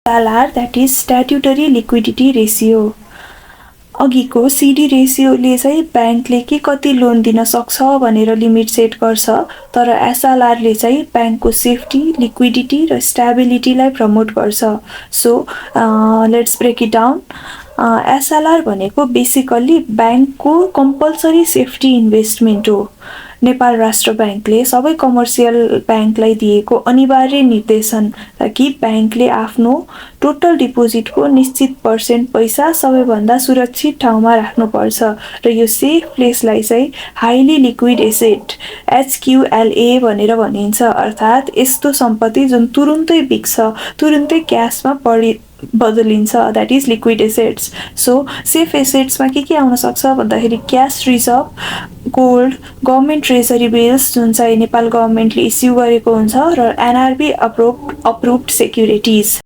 SLR, that is Statutory Liquidity Ratio. अघिको CD रेसियोले चाहिँ ब्याङ्कले के कति लोन दिन सक्छ भनेर लिमिट सेट गर्छ, तर SLR ले चाहिँ ब्याङ्कको सेफ्टी, लिक्विडिटी र स्टेबिलिटीलाई प्रमोट गर्छ। So let's break it down. SLR भनेको बेसिकली ब्याङ्कको कम्पलसरी सेफ्टी इन्भेस्टमेन्ट हो। नेपाल राष्ट्र ब्याङ्कले सबै कमर्सियल ब्याङ्कलाई दिएको अनिवार्य निर्देशन कि ब्याङ्कले आफ्नो टोटल डिपोजिटको निश्चित पर्सेन्ट पैसा सबैभन्दा सुरक्षित ठाउँमा राख्नुपर्छ र यो सेफ प्लेसलाई चाहिँ हाइली लिक्विड एसेट HQLA भनेर भनिन्छ। अर्थात् यस्तो सम्पत्ति जुन तुरुन्तै बिक्छ, तुरुन्तै क्यासमा बदलिन्छ, that is liquid assets. So safe एसेट्समा के आउन सक्छ भन्दाखेरि cash reserve, gold, government treasury bills जुन चाहिँ नेपाल गभर्मेन्टले इस्यु गरेको हुन्छ र NRB approved securities.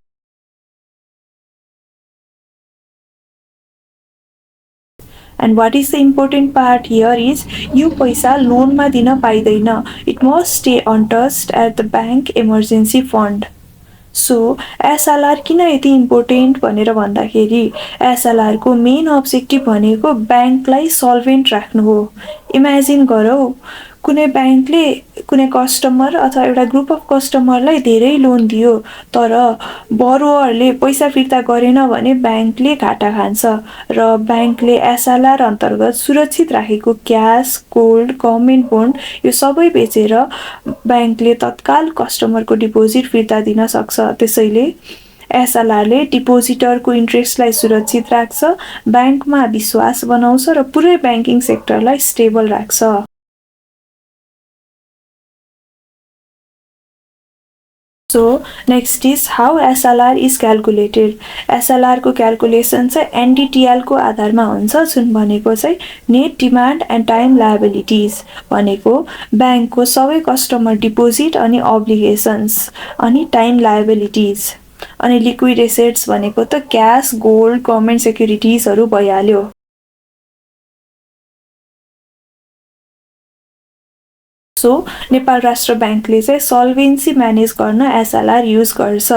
And what is the important part here is यो पैसा लोनमा दिन पाइदैन। It must stay untouched at the bank emergency fund. So SLR किन यति इम्पोर्टेन्ट भनेर भन्दाखेरि SLR को मेन अब्जेक्टिभ भनेको ब्याङ्कलाई सल्भेन्ट राख्नु हो। इमेजिन गरौ कुनै ब्याङ्कले कुनै कस्टमर अथवा एउटा ग्रुप अफ कस्टमरलाई धेरै लोन दियो, तर बरोवरले पैसा फिर्ता गरेन भने ब्याङ्कले घाटा खान्छ र ब्याङ्कले SLR अन्तर्गत सुरक्षित राखेको क्यास, गोल्ड, गभर्मेन्ट बोन्ड यो सबै बेचेर ब्याङ्कले तत्काल कस्टमरको डिपोजिट फिर्ता दिन सक्छ। त्यसैले SLR ले डिपोजिटरको इन्ट्रेस्टलाई सुरक्षित राख्छ, ब्याङ्कमा विश्वास बनाउँछ र पुरै ब्याङ्किङ सेक्टरलाई स्टेबल राख्छ। So next is how SLR is calculated. SLR को क्याल्कुलेसन चाहिँ NDTL को आधारमा हुन्छ, जुन भनेको चाहिँ net demand and time liabilities भनेको ब्याङ्कको सबै कस्टमर डिपोजिट अनि अब्लिगेसन्स अनि टाइम लायबिलिटिज, अनि लिक्विड एसेट्स भनेको त क्यास, गोल्ड, गभर्मेन्ट सेक्युरिटीजहरू भइहाल्यो। सो नेपाल राष्ट्र ब्याङ्कले चाहिँ सल्भेन्सी म्यानेज गर्न SLR युज गर्छ।